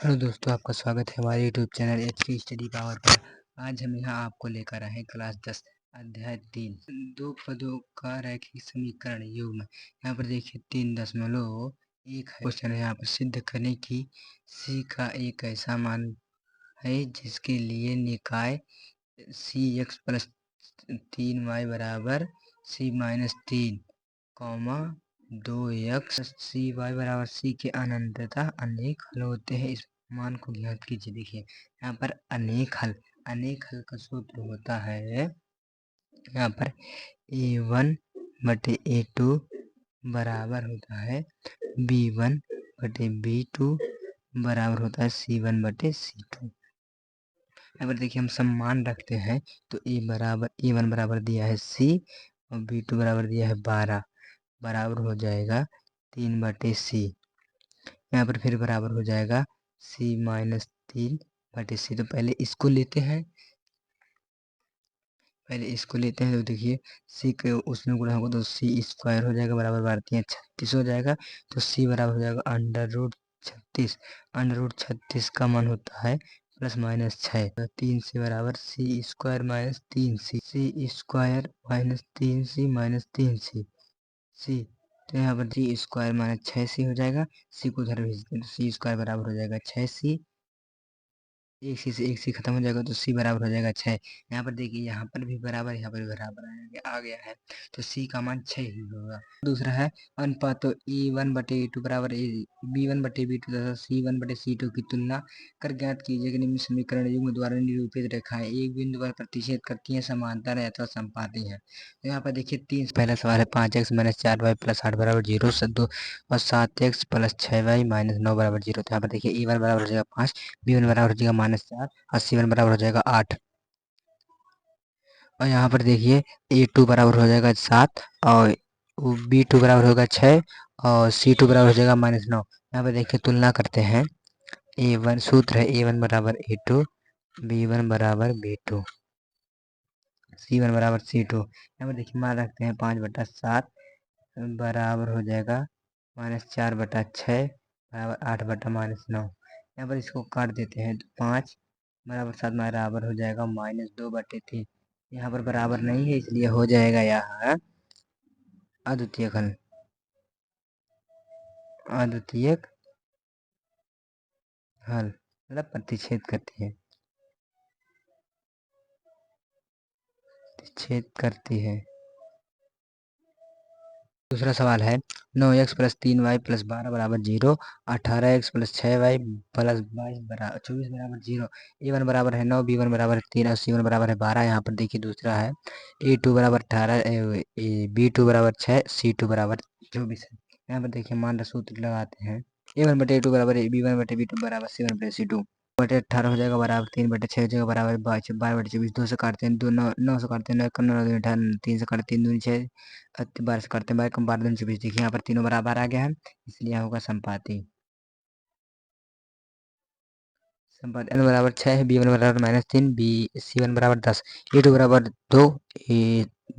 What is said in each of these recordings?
Hello दोस्तों, आपका स्वागत है हमारे YouTube channel HP study power पर। आज हम यहाँ आपको लेकर आए हैं क्लास 10 अध्याय 3 दो पदों का रैखिक समीकरण युग्म। यहाँ पर देखिए 3.1 है क्वेश्चन है। यहाँ पर सिद्ध करें कि c का एक ऐसा मान है जिसके लिए निकाय cx प्लस 3y बराबर c minus 3 comma 2x cy बराबर c के अनंततः अनेक हल होते हैं। इस मान को ज्ञात कीजिए। देखिए यहाँ पर अनेक हल का सूत्र होता है यहाँ पर a1 बटे a2 बराबर होता है b1 बटे b2 बराबर होता है c1 बटे c2। यहाँ पर देखिए हम सम्मान रखते हैं तो a1 बराबर दिया है c और b2 बराबर दिया है 12 बराबर हो जाएगा 3 बटे c। यहाँ पर फिर बराबर हो जाएगा c माइनस 3 बटे c। तो पहले इसको लेते हैं तो देखिए c के उसमें गुणा होगा तो c स्क्वायर हो जाएगा बराबर 36 हो जाएगा। तो c बराबर हो जाएगा अंडर रूट 36 का मान होता है प्लस माइनस 6। 3 c बराबर c square minus 3c c square minus 3c minus 3c c। तो यहाँ पर c स्क्वायर माइनस 6c हो जाएगा। c को उधर भेज दें तो c स्क्वायर बराबर हो जाएगा 6c। एक सी खत्म हो जाएगा तो c बराबर हो जाएगा 6। यहाँ पर देखिए यहाँ पर भी बराबर आ गया है तो c का मान 6 ही होगा। दूसरा है अनुपात तो e1 बटे e2 बराबर b1 बटे b2 तथा c1 बटे c2 की तुलना कर ज्ञात कीजिए कि निम्न समीकरण युग्म द्वारा निरूपित रेखाएं एक बिंदु पर प्रतिच्छेद करती हैं, समांतर है अथवा संपाती है। तो यहाँ पर देखिए पहला सवाल है 5x माइनस 4y प्लस 8 बराबर 0 और 7x प्लस 6y माइनस 9 बराबर 0। तो यहाँ पर देखिए e1 बराबर हो जाएगा 5, b1 बराबर हो जाएगा -4 और c1 बराबर हो जाएगा 8। और यहाँ पर देखिए a2 बराबर हो जाएगा 7 और b2 बराबर होगा 6 और c2 बराबर हो जाएगा -9। यहाँ पर देखिए तुलना करते हैं। a1 सूत्र है a1 बराबर a2, b1 बराबर b2, c1 बराबर c2। यहाँ पर देखिए मान रखते हैं 5/7 बराबर हो जाएगा -4/6 बराबर 8/-9। यहाँ पर इसको काट देते हैं तो 5 बराबर 7 बराबर हो जाएगा -2/3। यहाँ पर बराबर नहीं है इसलिए हो जाएगा यहाँ अद्वितीयक हल मतलब प्रतिच्छेद करती है। दूसरा सवाल है 9x प्लस 3y प्लस 12 बराबर 0, 18x प्लस 6y प्लस 24 बराबर 0। a1 बराबर है 9, b1 बराबर है 3 और c1 बराबर है 12। यहाँ पर देखिए दूसरा है a2 बराबर 18, b2 बराबर 6, c2 बराबर 24 है। यहाँ पर देखिए मान सूत्र लगाते हैं a1 बटे a2 बराबर b1 बटे b2 बराबर c1 बटे c2 बटे 18 हो जाएगा बराबर 3 बटे 6 हो जाएगा बराबर 12 बटे 24। 2 से काटते हैं 2 9 से काटते हैं 9 9 18 3 से काटते 3 दूनी 6 12 से काटते हैं 12 कम 12 दूनी 24। देखिए यहाँ पर तीनों बराबर आ गया है इसलिए यहाँ होगा संपाती। n बराबर 6 है, b1 बराबर -3, c1 बराबर 10, a2 बराबर 2,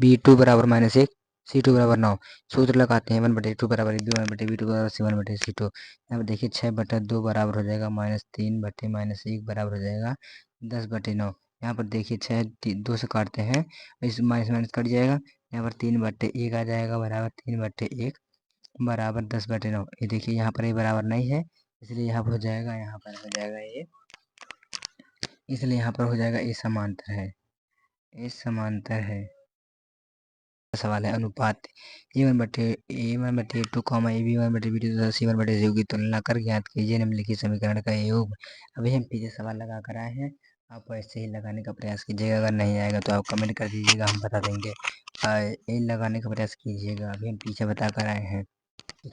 b2 बराबर -1, c2 बराबर 9। सूत्र लगाते हैं 1 बटे 2 बराबर b1 बटे b2 बराबर c1 बटे c2। यहाँ पर देखिए 6/2 बराबर हो जाएगा -3 बटे -1 बराबर हो जाएगा 10/9। यहाँ पर देखिए 6 2 से काटते हैं इस माइनस कट जाएगा। यहाँ पर 3/1 आ जाएगा बराबर 3/1 बराबर 10/9। ये देखिए यहाँ पर ये बराबर नहीं है इसलिए यहाँ पर हो जाएगा इसलिए यहाँ पर हो जाएगा ये समांतर है। सवाल है अनुपात a1/a2 b1/b2 तथा c1 बटे c2 की तुलना कर ज्ञात कीजिए निम्नलिखित समीकरण का योग। अभी हम पीछे सवाल लगा कर आए हैं, आप ऐसे ही लगाने का प्रयास कीजिएगा। अगर नहीं आएगा तो आप कमेंट कर दीजिएगा, हम बता देंगे। ये लगाने का प्रयास कीजिएगा। अभी हम पीछे बता कर आए हैं।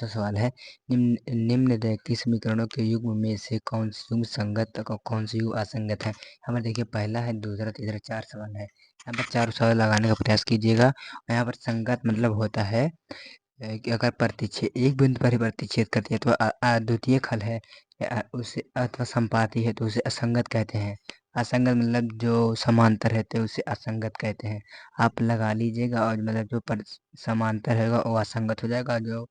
तो सवाल है निम्न रैखिक समीकरणों के युग्म में से कौन सी युग्म संगत और कौन सी युग्म असंगत है। हमें देखिए पहला है, दूसरा, तीसरा, 4 सवाल है। यहाँ पर 4 सवाल लगाने का प्रयास कीजिएगा। यहाँ पर संगत मतलब होता है कि अगर प्रतिच्छेद एक बिंदु पर ही प्रतिच्छेद करती है तो अद्वितीय हल है, उसे अथवा संपाती है तो उसे असंगत कहते हैं। असंगत मतलब जो समांतर रहते हैं उसे असंगत कहते हैं। आप लगा लीजिएगा और मतलब जो समांतर होगा वो असंगत हो जाएगा, जो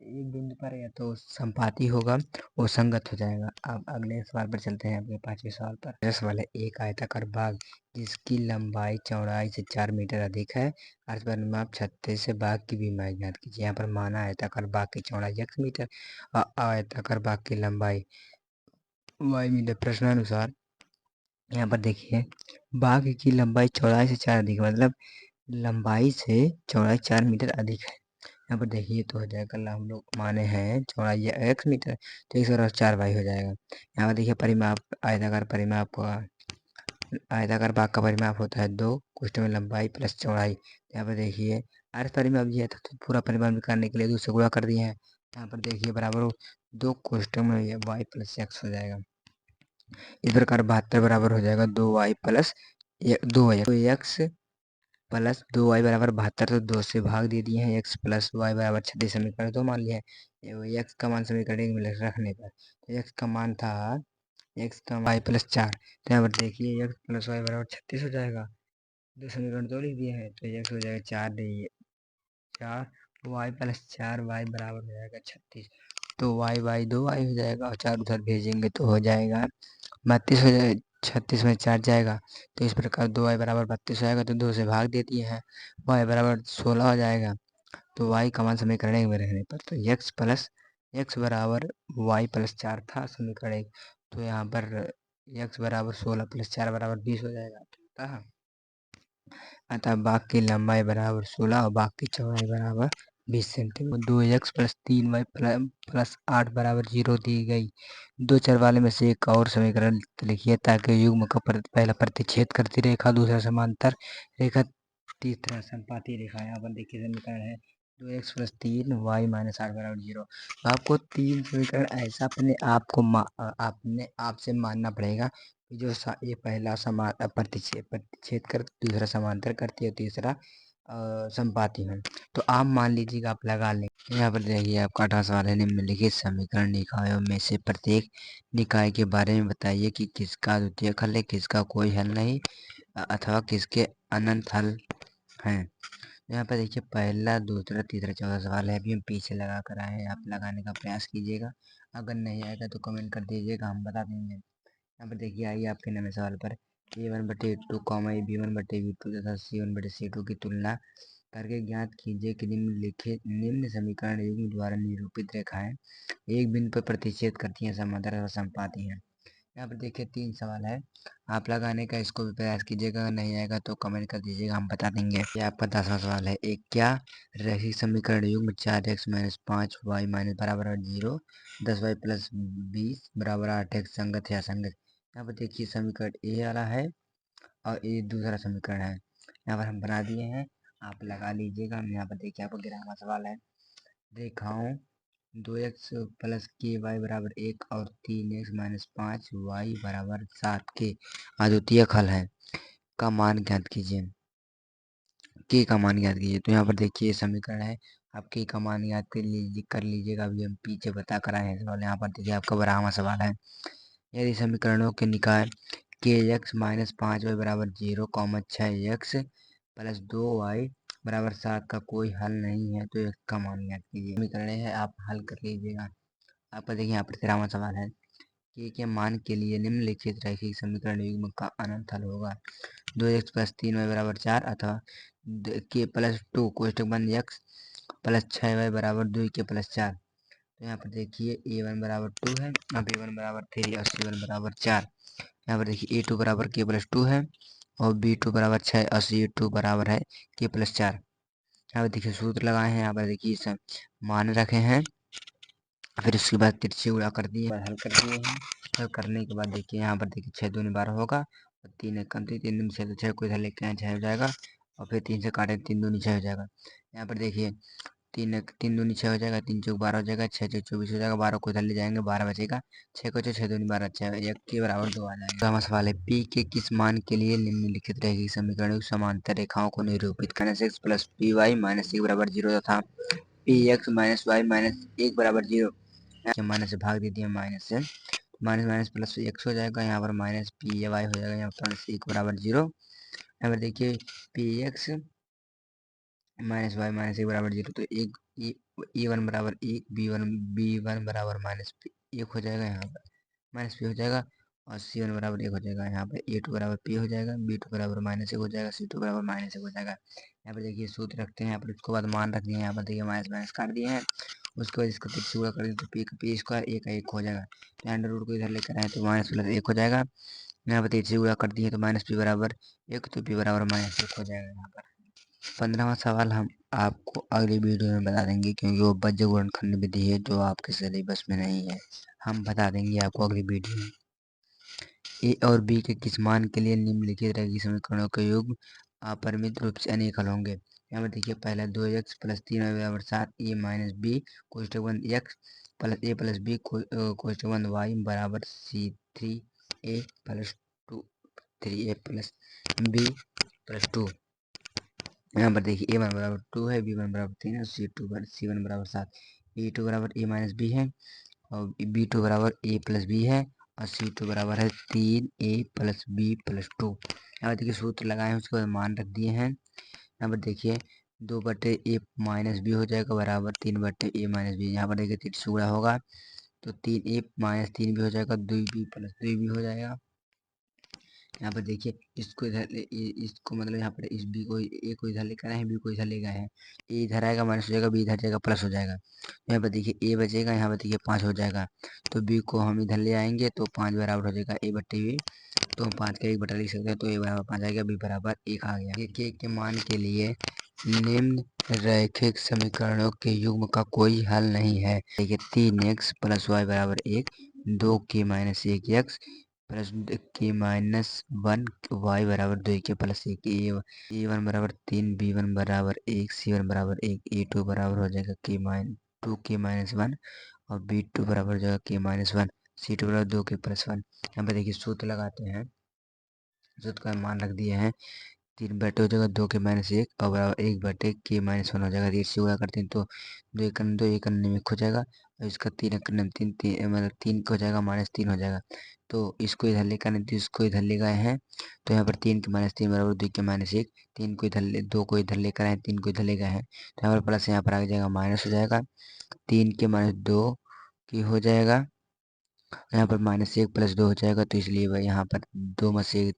एक बिंदु पर या तो संपाती होगा, वो संगत हो जाएगा। अब अगले सवाल पर चलते हैं, आपके 5वें सवाल पर। यह सवाल है, एक आयताकार बाग जिसकी लंबाई चौड़ाई से 4 मीटर अधिक है, अर्थ परिमाप 36 से बाग की बीमारी ज्ञात कीजिए। यहाँ पर माना आयताकार बाग की चौड़ाई x मीटर और आयताकार बाग की लंबाई y मीटर। प्रश्नानुसार यहाँ पर देखिए, बाग की लंबाई चौड़ाई से 4 अधिक, मतलब लंबाई से चौड़ाई 4 मीटर अधिक है। यहाँ पर देखिए तो हो जाएगा, हम लोग माने हैं चौड़ाई x मीटर, तो 1/4y हो जाएगा। यहाँ पर देखिए परिमाप, आयताकार भाग का परिमाप होता है 2 कोष्ठक में लंबाई प्लस चौड़ाई। यहाँ पर देखिए अर्थ परिमाप दिया था, तो पूरा परिमाप निकालने के लिए 2 से गुणा कर दिए हैं। यहाँ पर देखिए बराबर 2 कोष्ठक में ये y प्लस x हो जाएगा। इस प्रकार 72 बराबर हो जाएगा 2y plus 2x plus 2y बराबर 72, तो 2 से भाग दे दिए हैं। x प्लस y बराबर 36 समीकरण 2 मान लिया है। x का मान समीकरण 1 में रखने पर x का मान था x का y प्लस 4, तो यहाँ पर देखिए x प्लस y बराबर 36 हो जाएगा। 2 समीकरण 2 लिख दिए हैं, तो x हो जाएगा 4 y प्लस 4y बराबर हो जाएगा 36, तो y 2y हो जाएगा और 4 उधर भेजेंगे तो हो जाएगा 32 हो जाएगा। 36 में 4 जाएगा, तो इस प्रकार 2y बराबर 32 हो जाएगा, तो 2 से भाग दे दिए हैं। y बराबर 16 हो जाएगा, तो y का मान समीकरण 1 में रहने पर तो x बराबर y प्लस 4 था समीकरण 1, तो यहाँ पर x बराबर 16 प्लस 4 बराबर 20 हो जाएगा। अतः बाग की लंबाई बराबर 16 और बाग की चौड़ाई बराबर 20 centimetre. 2x plus 3y plus 8 बराबर 0 दी गई। दो चर वाले में से एक और समीकरण लिखिए, ताकि युग्म का पहला प्रतिच्छेद करती रेखा, दूसरा समांतर रेखा, तीसरा संपाती रेखा। यहाँ पर देखिए समीकरण है 2x प्लस 3y माइनस 8 बराबर 0। आपको 3 समीकरण ऐसा अपने आप से मानना पड़ेगा, जो ये पहला प्रतिच्छेद कर, दूसरा समांतर करती है, तीसरा संपाती है। तो आप मान लीजिएगा, आप लगा लें। यहाँ पर देखिए आपका 18 सवाल है, निम्नलिखित समीकरण निकायों में से प्रत्येक निकाय के बारे में बताइए कि किसका द्वितीय हल है, किसका कोई हल नहीं, अथवा किसके अनंत हल हैं। यहाँ पर देखिए पहला, दूसरा, तीसरा, चौथा सवाल है, अभी हम पीछे लगा कर आए हैं। आप लगाने का प्रयास कीजिएगा, अगर नहीं आएगा तो कमेंट कर दीजिएगा, हम बता देंगे। यहाँ पर देखिए आइए आपके नवे सवाल पर। a1/a2 b1/b2 तथा c1/c2 की तुलना करके ज्ञात कीजिए कि निम्न समीकरण युग्म द्वारा निरूपित रेखाएं एक बिंदु पर प्रतिच्छेद करती हैं, समांतर और समपाती हैं। यहाँ पर देखिए 3 सवाल है, आप लगाने का इसको भी प्रयास कीजिएगा, अगर नहीं आएगा तो कमेंट कर दीजिएगा, हम बता देंगे। ये आपका 10वां सवाल है, एक क्या रैखिक समीकरण युग्म 4x माइनस 5y माइनस बराबर 0, 10y प्लस 20 बराबर 8x संगत है असंगत। यहाँ पर देखिए समीकरण ए वाला है और ये दूसरा समीकरण है, यहाँ पर हम बना दिए हैं, आप लगा लीजिएगा। हम यहाँ पर देखिए आपको 11वां सवाल है, रेखाओं 2x प्लस के वाई बराबर 1 और 3x माइनस 5y बराबर 7 के अद्वितीय हल है का मान ज्ञात कीजिए। के का मान ज्ञात कीजिए, तो यहाँ पर देखिए ये समीकरण है, आप के का मान याद कर लीजिएगा। अभी हम पीछे बता कर आए हैं सवाल। यहाँ पर देखिए आपका 12वां सवाल है, यदि समीकरणों के निकाय के एक्स माइनस 5y बराबर 0, 6x प्लस 2y बराबर 7 का कोई हल नहीं है, तो x का मान ज्ञात कीजिए। समीकरण है, आप हल कर लीजिएगा। आपका देखिए यहाँ पर 13वां सवाल है, के मान के लिए निम्नलिखित रैखिक समीकरण युग्म का अनंत हल होगा। 2x प्लस 3y बराबर 4 अथवा के प्लस 2 कोष्टक बंद x प्लस 6y बराबर 2 के प्लस 4। तो यहाँ पर देखिए a1 बराबर 2 है, अब b1 बराबर 3 और c1 बराबर 4। यहाँ पर देखिए a2 बराबर k प्लस 2 है और b2 बराबर 6 और c2 बराबर है k प्लस 4। यहाँ पर देखिए सूत्र लगाए हैं, यहाँ पर देखिए सब मान रखे हैं, फिर उसके बाद तिरछी उड़ा कर दिए, हल कर दिए हैं। हल करने के बाद देखिए यहाँ पर देखिए 6 दूनी 12 होगा और 3 एक कम थी, 3 दूनी 6, तो 6 को इधर लेके आए 6 हो जाएगा और फिर 3 से काटे 3 दूनी 6 हो जाएगा। यहाँ पर देखिए 3 दूनी 6 हो जाएगा, 3 चौक 12 हो जाएगा, 6 चौक 24 हो जाएगा, 12 को इधर ले जाएंगे, 12 बचेगा, 6 को 6 दूनी 12, 6 1 के बराबर 2 आ जाएगा। हमारा सवाल है, पी के किस मान के लिए निम्नलिखित रैखिक समीकरण समांतर रेखाओं को निरूपित करने से x plus P Y minus 1 बराबर 0 तथा P X minus Y minus 1 बराबर 0। माइनस से भाग दे दिया, माइनस से माइनस माइनस प्लस एक्स हो जाएगा, यहाँ पर माइनस पी वाई हो जाएगा, यहाँ पर प्लस 1 बराबर 0। यहाँ पर देखिए P X minus Y minus एक बराबर 0, तो एक ए वन बराबर एक, बी वन बराबर माइनस एक हो जाएगा, यहाँ पर माइनस पी हो जाएगा, और सी वन बराबर एक हो जाएगा, यहाँ पर ए टू बराबर पी हो जाएगा, बी टू बराबर माइनस एक हो जाएगा, सी टू बराबर माइनस एक हो जाएगा। यहाँ पर देखिए सूत्र रखते हैं, यहाँ पर उसके बाद मान रख दिए, यहाँ पर देखिए माइनस माइनस काट दिए हैं, उसके बाद इसको तीन से गुणा कर दें तो पी स्क्वायर एक का एक हो जाएगा, तो अंडर रूट को इधर लेकर आए तो माइनस प्लस एक हो जाएगा, यहाँ पर तीन से गुणा कर दिए तो माइनस पी बराबर एक, तो पी बराबर माइनस एक हो जाएगा। यहाँ पर 15वां सवाल हम आपको अगली वीडियो में बता देंगे, क्योंकि वो बज्र गुणनखंड विधि है जो आपके सिलेबस में नहीं है, हम बता देंगे आपको अगली वीडियो में। ए और बी के किस मान के लिए निम्नलिखित रैखिक समीकरणों के युग्म अपरिमित रूप से अनेकल होंगे। यहाँ पर देखिए पहला 2x प्लस 3y बराबर 7 ए माइनस बी कोष्ठक बंद x plus A plus B कोष्ठक बंद वाई बराबर C 3a plus 2 3a plus B plus 2। यहाँ पर देखिए ए वन बराबर 2 है, बी वन बराबर 3 है, सी वन बराबर 7, ए टू बराबर ए माइनस बी है, और बी टू बराबर ए प्लस बी है, और सी टू बराबर है 3a प्लस बी प्लस 2। यहाँ पर देखिए सूत्र लगाए हैं, उसके बाद मान रख दिए हैं। यहाँ पर देखिए 2/a माइनस बी हो जाएगा बराबर 3/a माइनस बी। यहाँ पर देखिए 3 से गुणा होगा तो 3a माइनस 3 भी हो जाएगा, 2b प्लस 2 भी हो जाएगा। यहाँ पर देखिए इसको इधर इसको मतलब यहाँ पर इस बी को ए को इधर लेकर आए हैं, बी को इधर ले गए हैं, ए इधर आएगा माइनस हो जाएगा, बी इधर जाएगा प्लस हो जाएगा। यहाँ पर देखिए ए बचेगा, यहाँ पर देखिए 5 हो जाएगा, तो बी को हम इधर ले आएंगे तो 5 बराबर हो जाएगा ए बट्टे बी, तो हम 5 का 1 बटा लिख सकते हैं, तो ए बराबर 5 आएगा, बी बराबर 1 आ गया। के मान के लिए निम्न रैखिक समीकरणों के युग्म का कोई हल नहीं है। देखिए 3x प्लस वाई बराबर 1, 2 के माइनस 1 एक्स प्लस के माइनस 1 वाई बराबर 2 के प्लस 1 ए वन बराबर 3, बी वन बराबर 1, सी वन बराबर 1, ए टू बराबर हो जाएगा के माइन 2 के माइनस 1, और बी टू बराबर हो जाएगा के माइनस 1, सी टू बराबर 2 के प्लस 1। यहाँ पर देखिए सूत्र लगाते हैं, सूत्र का मान रख दिए हैं, 3/2 हो जाएगा 2 के माइनस 1 और बराबर 1/के -1 हो जाएगा। 1 से गुणा करते हैं तो 2 एक 2 एक में हो जाएगा, और इसका 3 एक 3 मतलब 3 हो जाएगा -3 हो जाएगा, तो इसको इधर लेकर आए तो इसको इधर ले गए हैं, तो यहाँ पर 3 के -3 बराबर 2 के -1, 3 को इधर 2 को इधर लेकर आए, 3 को इधर ले गए हैं, तो यहाँ पर प्लस यहाँ पर आ जाएगा माइनस हो जाएगा, 3 के -2 की हो जाएगा, यहाँ पर -1 प्लस 2 हो जाएगा, तो इसलिए वह यहाँ पर 2 में से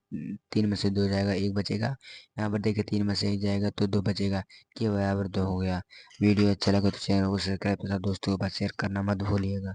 3 में से 2 जाएगा, 1 बचेगा। यहाँ पर देखिए 3 में से 1 जाएगा तो 2 बचेगा, के बराबर 2 हो गया। वीडियो अच्छा लगा तो चैनल को सब्सक्राइब तथा दोस्तों के पास शेयर करना मत भूलिएगा।